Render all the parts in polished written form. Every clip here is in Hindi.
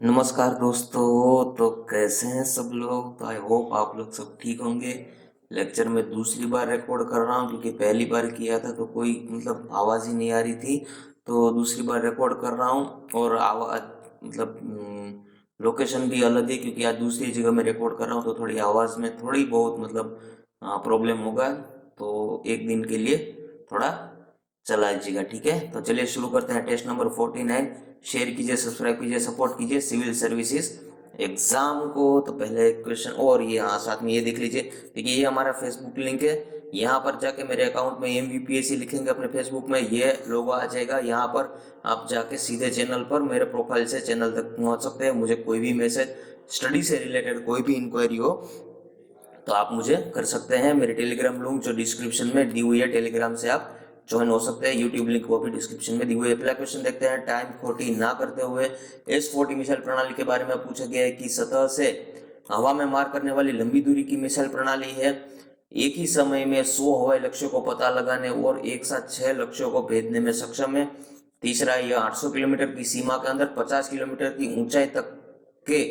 नमस्कार दोस्तों। तो कैसे हैं सब लोग। तो आई होप आप लोग सब ठीक होंगे। लेक्चर में दूसरी बार रिकॉर्ड कर रहा हूँ क्योंकि पहली बार किया था तो कोई आवाज़ ही नहीं आ रही थी। तो दूसरी बार रिकॉर्ड कर रहा हूँ और आवाज़ लोकेशन भी अलग है क्योंकि आज दूसरी जगह में रिकॉर्ड कर रहा हूँ तो थोड़ी आवाज़ में थोड़ी बहुत प्रॉब्लम होगा। तो एक दिन के लिए थोड़ा चला लीजिएगा, ठीक है। तो चलिए शुरू करते हैं। Test number 49। शेयर कीजिए, सब्सक्राइब कीजिए, सपोर्ट कीजिए सिविल सर्विसेज एग्जाम को। तो पहले क्वेश्चन और ये, हाँ, साथ में ये देख लीजिए। देखिए ये हमारा फेसबुक लिंक है। यहाँ पर जाके मेरे अकाउंट में MVPSC लिखेंगे अपने फेसबुक में, ये लोगो आ जाएगा। यहाँ पर आप जाके सीधे चैनल पर मेरे प्रोफाइल से चैनल तक पहुँच सकते हैं। मुझे कोई भी मैसेज, स्टडी से रिलेटेड कोई भी इंक्वायरी हो तो आप मुझे कर सकते हैं। मेरे टेलीग्राम लिंक जो डिस्क्रिप्शन में दी हुई है, टेलीग्राम से आप ज्वाइन हो सकते हैं। यूट्यूब लिंक वो भी डिस्क्रिप्शन में दी हुई है। पहला क्वेश्चन देखते हैं। टाइम 40 ना करते हुए S40 मिसाइल प्रणाली के बारे में पूछा गया है कि सतह से हवा में मार करने वाली लंबी दूरी की मिसाइल प्रणाली है। एक ही समय में 100 हवाई लक्ष्यों को पता लगाने और एक साथ 6 लक्ष्यों को भेजने में सक्षम है। तीसरा, यह 800 किलोमीटर की सीमा के अंदर 50 किलोमीटर की ऊंचाई तक के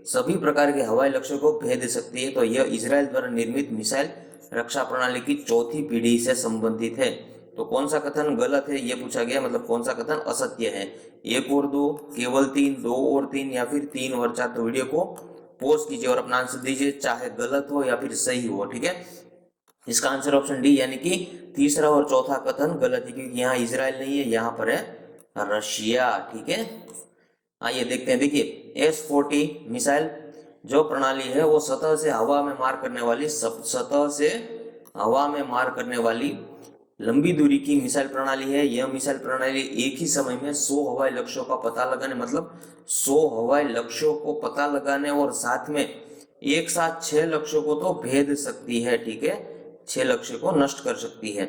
सभी प्रकार के हवाई लक्ष्यों को भेद सकती है। तो यह इजराइल द्वारा निर्मित मिसाइल रक्षा प्रणाली की चौथी पीढ़ी से संबंधित है। तो कौन सा कथन गलत है ये पूछा गया, कौन सा कथन असत्य है। एक और दो, केवल तीन, दो और तीन, या फिर तीन और चार। तो वीडियो को पॉज कीजिए और अपना आंसर दीजिए, चाहे गलत हो या फिर सही हो, ठीक है। इसका आंसर ऑप्शन डी यानी कि तीसरा और चौथा कथन गलत है क्योंकि यहाँ इजराइल नहीं है, यहाँ पर है रशिया, ठीक है। आइए देखते हैं। देखिए S40 मिसाइल जो प्रणाली है वो सतह से हवा में मार करने वाली सतह से हवा में मार करने वाली लंबी दूरी की मिसाइल प्रणाली है। यह मिसाइल प्रणाली एक ही समय में 100 हवाई लक्ष्यों का पता लगाने 100 हवाई लक्ष्यों को पता लगाने और साथ में एक साथ 6 लक्ष्यों को तो भेद सकती है, ठीक है। 6 लक्ष्य को नष्ट कर सकती है,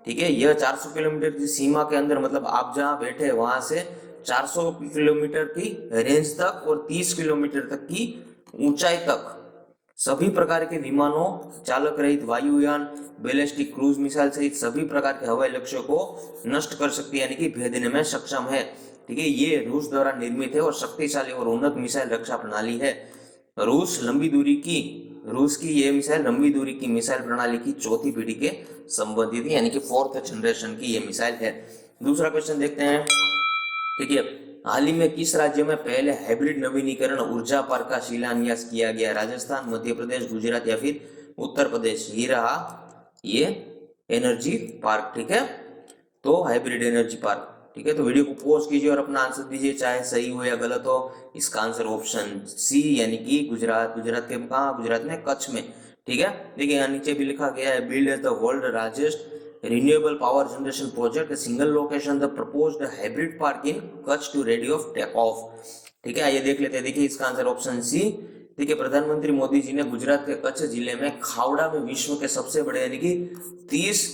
ठीक है। यह 400 किलोमीटर की सीमा के अंदर, आप जहां बैठे वहां से 400 किलोमीटर की रेंज तक और 30 किलोमीटर तक की ऊंचाई तक सभी प्रकार के विमानों, चालक रहित वायुयान, बैलिस्टिक क्रूज मिसाइल सहित सभी प्रकार के हवाई लक्ष्यों को नष्ट कर सकती है, यानी कि भेदने में सक्षम है, ठीक है। ये रूस द्वारा निर्मित है और शक्तिशाली और उन्नत मिसाइल रक्षा प्रणाली है। रूस की ये मिसाइल लंबी दूरी की मिसाइल प्रणाली की चौथी पीढ़ी के संबंधित है, यानी कि 4th जनरेशन की ये मिसाइल है। दूसरा क्वेश्चन देखते हैं। देखिए हाल ही में किस राज्य में पहले हाइब्रिड नवीनीकरण ऊर्जा पार्क का शिलान्यास किया गया। राजस्थान, मध्य प्रदेश, गुजरात या फिर उत्तर प्रदेश। ये रहा ये एनर्जी पार्क, ठीक है। तो हाइब्रिड एनर्जी पार्क, ठीक है। तो वीडियो को पॉज कीजिए और अपना आंसर दीजिए, चाहे सही हो या गलत हो। इसका आंसर ऑप्शन सी यानी कि गुजरात। गुजरात के कहाँ? गुजरात में कच्छ में, ठीक है। देखिए यहाँ नीचे भी लिखा गया है, build as the world largest renewable power generation project, a single location, the proposed hybrid park in Kutch to ready of take off, ठीक है। आइए देख लेते हैं। देखिए इसका आंसर ऑप्शन सी। देखिए प्रधानमंत्री मोदी जी ने गुजरात के कच्छ जिले में खावड़ा में विश्व के सबसे बड़े यानी कि 30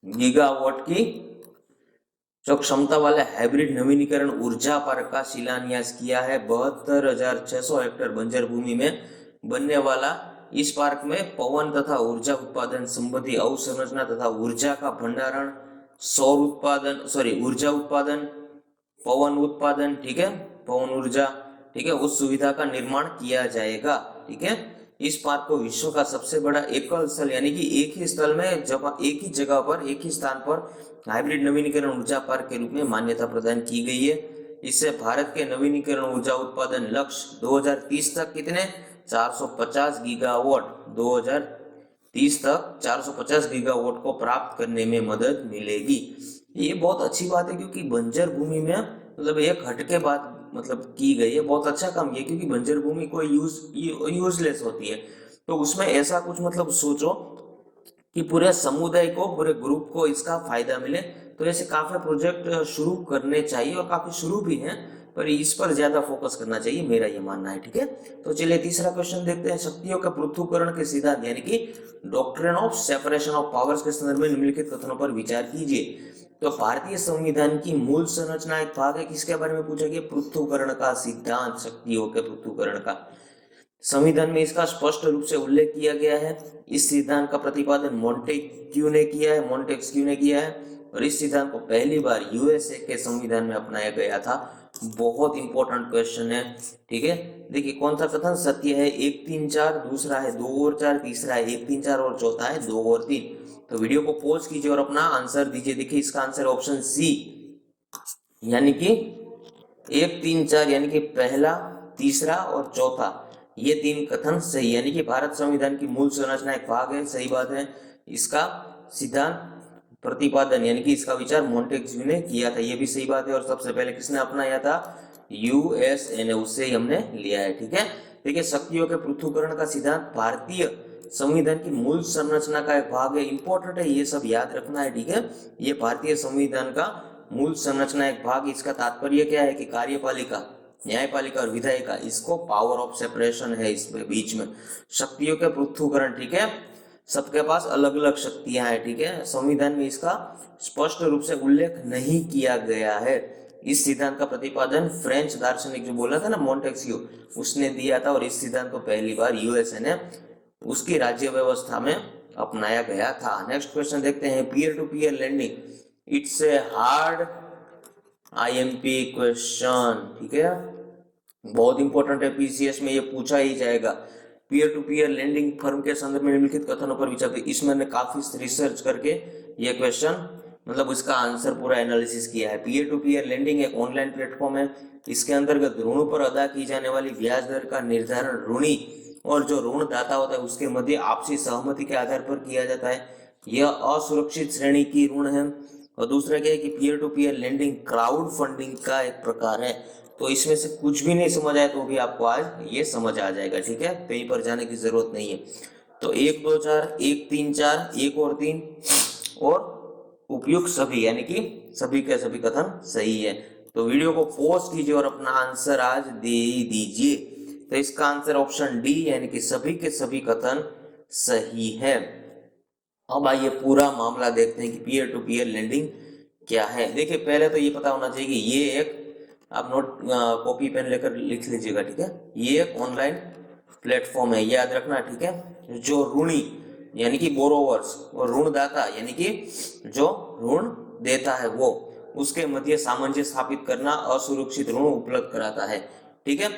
गीगावाट की जो क्षमता वाले हाइब्रिड नवीनीकरण ऊर्जा पार्क का शिलान्यास किया है। 72,600 हेक्टेयर बंजर भूमि में बनने वाला इस पार्क में पवन तथा ऊर्जा उत्पादन संबंधी अवसंरचना तथा ऊर्जा का भंडारण, ऊर्जा उत्पादन, पवन उत्पादन, ठीक है, पवन ऊर्जा, ठीक है, उस सुविधा का निर्माण किया जाएगा, ठीक है। इस पार्क को विश्व का सबसे बड़ा एकल स्थल यानी कि एक ही स्थल में जब एक ही जगह पर एक ही स्थान पर हाइब्रिड नवीनीकरण ऊर्जा पार्क के रूप में मान्यता प्रदान की गई है। इससे भारत के नवीनीकरण ऊर्जा उत्पादन लक्ष्य 2030 तक कितने 450 गीगावाट 2030 तक 450 गीगावाट को प्राप्त करने में मदद मिलेगी। ये बहुत अच्छी बात है क्योंकि बंजर भूमि में एक हटके बात की गई है। बहुत अच्छा काम किया क्योंकि बंजर भूमि कोई यूजलेस होती है। तो उसमें ऐसा कुछ सोचो कि पूरे समुदाय को, पूरे ग्रुप को इसका फायदा मिले। तो ऐसे काफी प्रोजेक्ट शुरू करने चाहिए और काफी शुरू भी हैं, पर इस पर ज्यादा फोकस करना चाहिए, मेरा ये मानना है, ठीक है। तो चलिए तीसरा क्वेश्चन देखते हैं। शक्तियों के पृथक्करण के सिद्धांत यानी कि doctrine of separation of powers के संदर्भ में निम्नलिखित कथनों पर विचार कीजिए। तो भारतीय संविधान की मूल संरचना एक भाग है, किसके बारे में पूछा गया? पृथक्करण का सिद्धांत, शक्तियों के पृथक्करण का। संविधान में इसका स्पष्ट रूप से उल्लेख किया गया है। इस सिद्धांत का प्रतिपादन मोंटेस्क्यू ने किया है और इस सिद्धांत को पहली बार USA के संविधान में अपनाया गया था बहुत इंपॉर्टेंट क्वेश्चन है, ठीक है। देखिए कौन सा कथन सत्य है, 1 3 4, दूसरा है 2 और 4, तीसरा है 1 3 4 और चौथा है 2 और 3। तो वीडियो को पॉज कीजिए और अपना आंसर दीजिए। देखिए इसका आंसर ऑप्शन सी, यानी कि 1 3 4, यानी कि पहला, तीसरा और चौथा, ये तीन कथन सही, यानी कि भारत संविधान की मूल संरचना एक भाग है, सही बात है। इसका सिद्धांत प्रतिपादन यानी कि इसका विचार मोंटेस्क्यू ने किया था, ये भी सही बात है। और सबसे पहले किसने अपनाया था, यूएसए ने, उससे ही हमने लिया है, ठीक है। देखिए शक्तियों के पृथक्करण का सिद्धांत भारतीय संविधान की मूल संरचना का एक भाग है, इंपॉर्टेंट है, ये सब याद रखना है, ठीक है। ये भारतीय संविधान का मूल संरचना एक भाग, इसका तात्पर्य क्या है कि कार्यपालिका, न्यायपालिका और विधायिका, इसको पावर ऑफ सेपरेशन है इसमें बीच में, शक्तियों के पृथक्करण, ठीक है। सबके पास अलग अलग शक्तियां हैं, ठीक है। संविधान में इसका स्पष्ट रूप से उल्लेख नहीं किया गया है। इस सिद्धांत का प्रतिपादन फ्रेंच दार्शनिक जो बोला था ना मोंटेस्क्यू, उसने दिया था, और इस सिद्धांत को पहली बार यूएसए ने उसकी राज्य व्यवस्था में अपनाया गया था। नेक्स्ट क्वेश्चन देखते हैं, peer to peer lending, it's a hard IMP question, ठीक है, बहुत इंपॉर्टेंट है, पीसीएस में ये पूछा ही जाएगा। Peer to peer lending firm के संदर्भ में निम्नलिखित कथनों पर विचार, इसमें मैंने काफी रिसर्च करके ये क्वेश्चन मतलब इसका आंसर पूरा एनालिसिस किया है। पीयर टू पीयर लेंडिंग एक ऑनलाइन प्लेटफॉर्म है, इसके अंतर्गत ऋणों पर अदा की जाने वाली ब्याज दर का निर्धारण ऋणी और जो ऋण दाता होता है उसके मध्य आपसी सहमति के आधार पर किया जाता है। यह असुरक्षित श्रेणी की ऋण है। और दूसरा क्या है कि peer to peer lending crowd funding का एक प्रकार है। तो इसमें से कुछ भी नहीं समझ आया तो भी आपको आज ये समझ आ जाएगा, ठीक है, कहीं पर जाने की जरूरत नहीं है। तो 1 2 4, 1 3 4, 1 और 3 और उपयुक्त सभी, यानी कि सभी के सभी कथन सही है। तो वीडियो को पॉज कीजिए और अपना आंसर आज दे दीजिए। तो इसका आंसर ऑप्शन डी, यानी कि सभी के सभी कथन सही है। अब आइए पूरा मामला देखते हैं कि पीयर टू पीयर लेंडिंग क्या है। देखिए पहले तो ये पता होना चाहिए कि ये एक, आप नोट कॉपी पेन लेकर लिख लीजिएगा, ठीक है, ये एक ऑनलाइन प्लेटफॉर्म है, याद रखना, ठीक है। जो ऋणी यानी कि बोरोवर्स और ऋणदाता यानी कि जो ऋण देता है वो, उसके मध्य सामंजस्य स्थापित करना असुरक्षित ऋण उपलब्ध कराता है, ठीक है।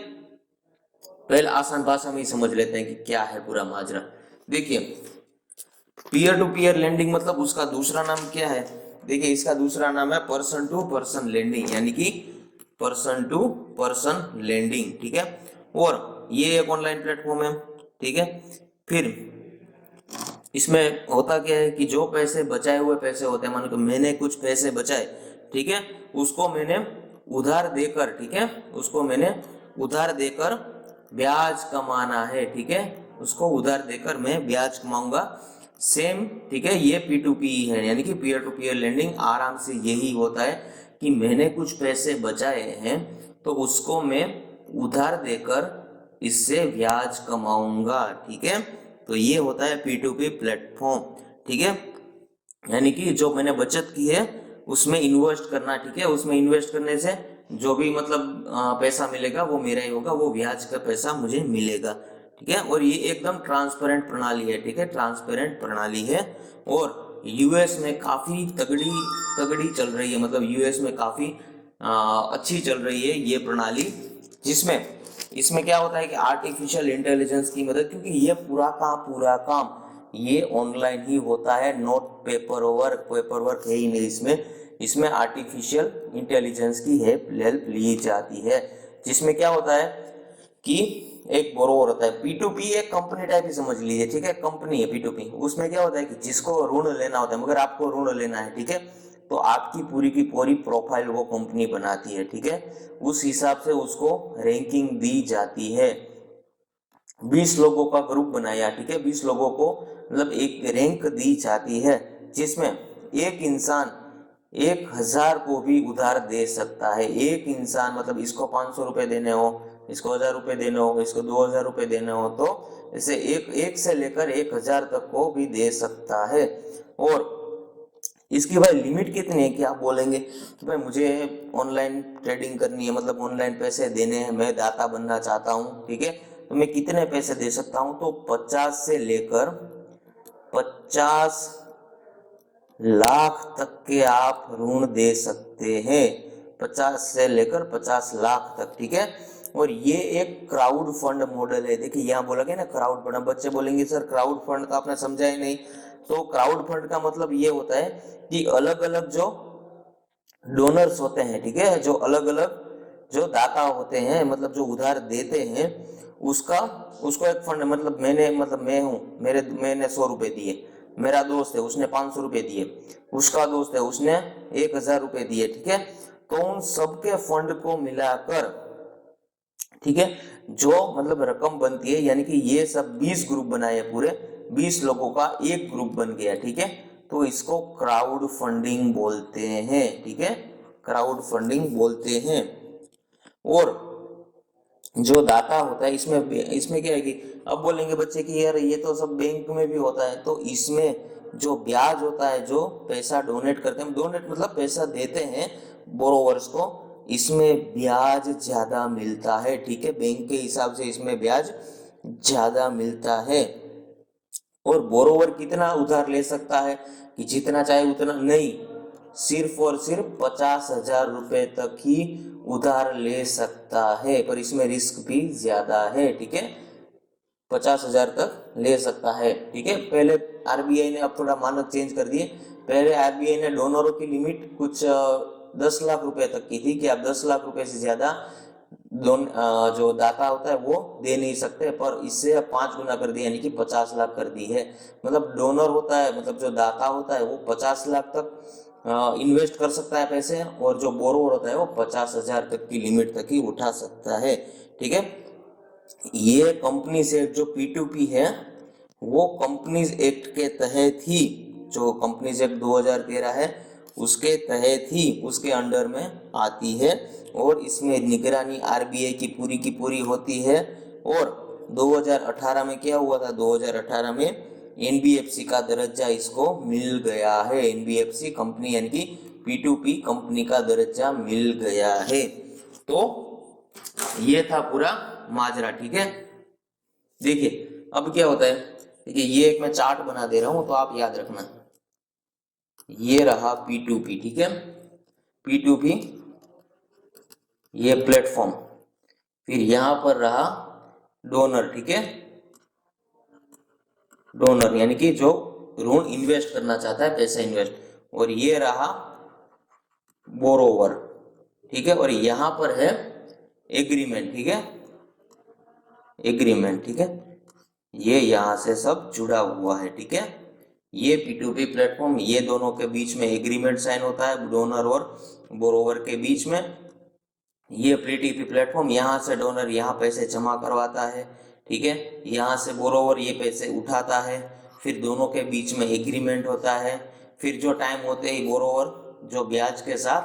पहले आसान भाषा में ही समझ लेते हैं कि क्या है पूरा माजरा। देखिए पीयर टू पीयर लेंडिंग मतलब उसका दूसरा नाम क्या है, देखिए इसका दूसरा नाम है पर्सन टू पर्सन लेंडिंग, यानी कि पर्सन टू पर्सन लेंडिंग, ठीक है। और ये एक ऑनलाइन प्लेटफॉर्म है, ठीक है। फिर इसमें होता क्या है कि जो पैसे बचाए हुए पैसे होते हैं, मान लो मैंने कुछ पैसे बचाए, ठीक है, उसको मैंने उधार देकर, ठीक है, उसको मैंने उधार देकर ब्याज कमाना है, ठीक है, उसको उधार देकर मैं ब्याज कमाऊंगा, सेम, ठीक है। ये P2P है, यानी कि पीयर टू पीयर लेंडिंग आराम से यही होता है कि मैंने कुछ पैसे बचाए हैं तो उसको मैं उधार देकर इससे ब्याज कमाऊंगा, ठीक है। तो ये होता है P2P प्लेटफॉर्म, ठीक है, यानी कि जो मैंने बचत की है उसमें इन्वेस्ट करना, ठीक है, उसमें इन्वेस्ट करने से जो भी मतलब पैसा मिलेगा वो मेरा ही होगा, वो ब्याज का पैसा मुझे मिलेगा, ठीक है। और ये एकदम ट्रांसपेरेंट प्रणाली है, ठीक है, ट्रांसपेरेंट प्रणाली है। और यूएस में काफी तगड़ी तगड़ी चल रही है, मतलब यूएस में काफी अच्छी चल रही है ये प्रणाली, जिसमें इसमें क्या होता है कि आर्टिफिशियल इंटेलिजेंस की मदद, क्योंकि ये पूरा काम ये ऑनलाइन ही होता है, नोट पेपर वर्क है ही नहीं इसमें, इसमें आर्टिफिशियल इंटेलिजेंस की हेल्प ली जाती है, जिसमें क्या होता है कि एक बोरोवर होता है। P2P एक कंपनी टाइप ही समझ लीजिए, ठीक है, कंपनी है P2P। उसमें क्या होता है कि जिसको ऋण लेना होता है, मगर आपको ऋण लेना है, ठीक है, तो आपकी पूरी की पूरी प्रोफाइल वो कंपनी बनाती है, ठीक है, उस हिसाब से उसको रैंकिंग दी जाती है। 20 लोगों का ग्रुप बनाया, ठीक है, 20 लोगों को मतलब एक रैंक दी जाती है, जिसमें एक इंसान 1000 को भी उधार दे सकता है। एक इंसान मतलब इसको 500 रुपए देने हो, इसको 1000 रुपए देने हो, इसको 2000 रुपए देने हो, तो इसे एक से लेकर 1000 तक को भी दे सकता है। और इसकी भाई लिमिट कितनी है कि आप बोलेंगे कि भाई मुझे ऑनलाइन ट्रेडिंग करनी है, मतलब ऑनलाइन पैसे देने हैं, मैं दाता बनना चाहता हूँ, ठीक है, तो मैं कितने पैसे दे सकता हूँ, तो 50 से लेकर 50 लाख तक के आप ऋण दे सकते हैं। 50 से लेकर 50 लाख तक, ठीक है। और ये एक क्राउड फंड मॉडल है। देखिए यहाँ बोला गया ना क्राउड फंड, बच्चे बोलेंगे सर क्राउड फंड का आपने समझा ही नहीं। तो क्राउड फंड का मतलब ये होता है कि अलग अलग जो डोनर्स होते हैं, ठीक है, जो अलग अलग जो दाता होते हैं, मतलब जो उधार देते हैं, उसका उसको एक फंड, मतलब मैं हूँ, मैंने 100 रुपए दिए, मेरा दोस्त है उसने 500 रुपए दिए, उसका दोस्त है उसने 1000 रुपए दिए, ठीक है। तो उन सबके फंड को मिलाकर, ठीक है, जो मतलब रकम बनती है, यानी कि ये सब 20 ग्रुप बनाए पूरे 20 लोगों का एक ग्रुप बन गया, ठीक है। तो इसको क्राउड फंडिंग बोलते हैं, ठीक है, क्राउड फंडिंग बोलते हैं। और जो दाता होता है, इसमें इसमें क्या है कि अब बोलेंगे बच्चे कि यार ये तो सब बैंक में भी होता है, तो इसमें जो ब्याज होता है, जो पैसा डोनेट करते हैं, डोनेट मतलब पैसा देते हैं बोरोवर्स को, इसमें ब्याज ज्यादा मिलता है, ठीक है, बैंक के हिसाब से इसमें ब्याज ज्यादा मिलता है। और बोरोवर कितना उधार ले सकता है कि जितना चाहे उतना नहीं, सिर्फ और सिर्फ 50,000 रुपए तक ही उधार ले सकता है, पर इसमें रिस्क भी ज्यादा है, ठीक है, 50,000 तक ले सकता है, ठीक है। पहले आरबीआई ने, अब थोड़ा मानक चेंज कर दिए, पहले आरबीआई ने डोनरों की लिमिट कुछ 10 लाख रुपए तक की थी कि आप 10 लाख रुपए से ज्यादा जो दाता होता है वो दे नहीं सकते, पर इससे अब 5 गुना कर दिया, यानी कि 50 लाख कर दी है। मतलब डोनर होता है, मतलब जो दाता होता है वो 50 लाख तक इन्वेस्ट कर सकता है पैसे, और जो बोरोवर होता है वो 50,000 तक की लिमिट तक ही उठा सकता है, ठीक है। ये कंपनीज एक्ट जो P2P है, वो कंपनीज एक्ट के तहत ही, जो कंपनीज एक्ट 2013 है उसके तहत ही उसके अंडर में आती है, और इसमें निगरानी आरबीआई की पूरी होती है। और 2018 में क्या हुआ था, 2018 में एनबीएफसी का दर्जा इसको मिल गया है, एनबीएफसी कंपनी यानी कि P2P कंपनी का दर्जा मिल गया है। तो ये था पूरा माजरा, ठीक है। देखिए अब क्या होता है, देखिए ये एक मैं चार्ट बना दे रहा हूं, तो आप याद रखना, ये रहा P2P, ठीक है, P2P ये प्लेटफॉर्म, फिर यहां पर रहा डोनर, ठीक है, डोनर यानी कि जो ऋण इन्वेस्ट करना चाहता है, पैसा इन्वेस्ट, और ये रहा बोरोवर, ठीक है, और यहां पर है एग्रीमेंट, ठीक है, एग्रीमेंट, ठीक है, ये यहां से सब जुड़ा हुआ है, ठीक है। ये P2P प्लेटफॉर्म, ये दोनों के बीच में एग्रीमेंट साइन होता है डोनर और बोरोवर के बीच में। ये P2P प्लेटफॉर्म, यहाँ से डोनर यहाँ पैसे जमा करवाता है, ठीक है, यहाँ से बोरोवर ये पैसे उठाता है, फिर दोनों के बीच में एग्रीमेंट होता है, फिर जो टाइम होते ही बोरोवर जो ब्याज के साथ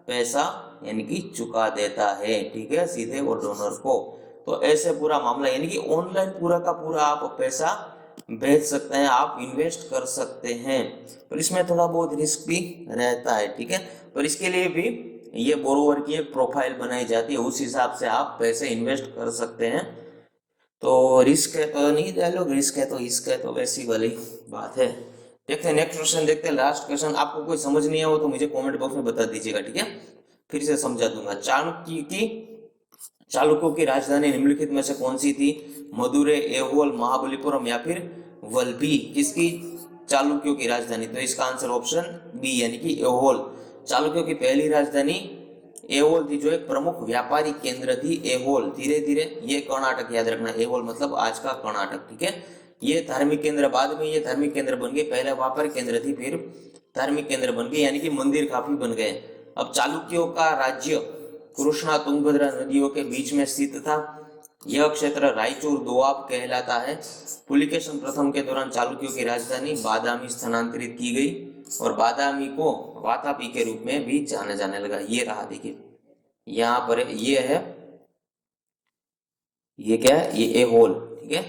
पैसा यानी कि चुका देता है, ठीक है, सीधे वो डोनर को। तो ऐसे पूरा मामला, यानी कि ऑनलाइन पूरा का पूरा आप पैसा भेज सकते हैं, आप इन्वेस्ट कर सकते हैं, पर इसमें थोड़ा बहुत रिस्क भी रहता है, ठीक है। पर इसके लिए भी ये बोरोवर की एक प्रोफाइल बनाई जाती है, उस हिसाब से आप पैसे इन्वेस्ट कर सकते हैं। तो रिस्क है तो नहीं डालोग, रिस्क है तो इश्क है, तो वैसी वाली बात है। देखते हैं नेक्स्ट क्वेश्चन, देखते हैं लास्ट क्वेश्चन। आपको कोई समझ नहीं आया हो तो मुझे कमेंट बॉक्स में बता दीजिएगा, ठीक है, फिर से समझा दूंगा। चालुक्यों की राजधानी निम्नलिखित में से कौन सी थी, मदुरै, ऐहोल, महाबलीपुरम या फिर वल्लभी। किसकी चालुक्यों की राजधानी, तो इसका आंसर ऑप्शन बी यानी कि ऐहोल। चालुक्यों की पहली राजधानी ऐहोल थी, जो एक प्रमुख व्यापारी केंद्र थी ऐहोल। धीरे धीरे ये कर्नाटक, याद रखना ऐहोल मतलब आज का कर्नाटक, ठीक है। ये धार्मिक केंद्र, बाद में ये धार्मिक केंद्र बन गए, पहले व्यापारी केंद्र थी फिर धार्मिक केंद्र बन गए, यानी कि मंदिर काफी बन गए। अब चालुक्यों का राज्य कृष्णा तुंगभद्रा नदियों के बीच में स्थित था। यह क्षेत्र रायचूर दोआब कहलाता है। पुलिकेशन प्रथम के दौरान चालुक्यों की राजधानी बादामी स्थानांतरित की गई, और बादामी को वातापी के रूप में भी जाना जाने लगा। ये रहा, देखिए यहाँ पर ये है, ये क्या है, ये ऐहोल, ठीक है,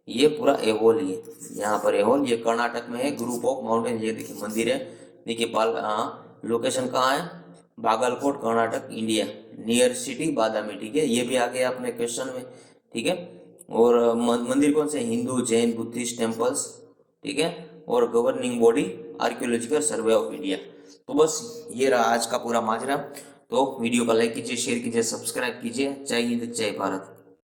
ये पूरा ऐहोल, ये यहाँ पर ऐहोल, ये कर्नाटक में है, ग्रुप ऑफ माउंटेन। ये देखिए मंदिर है, देखिए लोकेशन कहाँ है, Bagalkot Karnataka India, near city Badami, ठीक है, ये भी आ गया अपने क्वेश्चन में, ठीक है। और मंदिर कौन से, हिंदू जैन बुद्धिस्ट टेम्पल्स, ठीक है, और governing body archaeological survey of India. तो बस ये रहा आज का पूरा माजरा। तो वीडियो को लाइक कीजिए, शेयर कीजिए, सब्सक्राइब कीजिए। जय हिंद, जय भारत।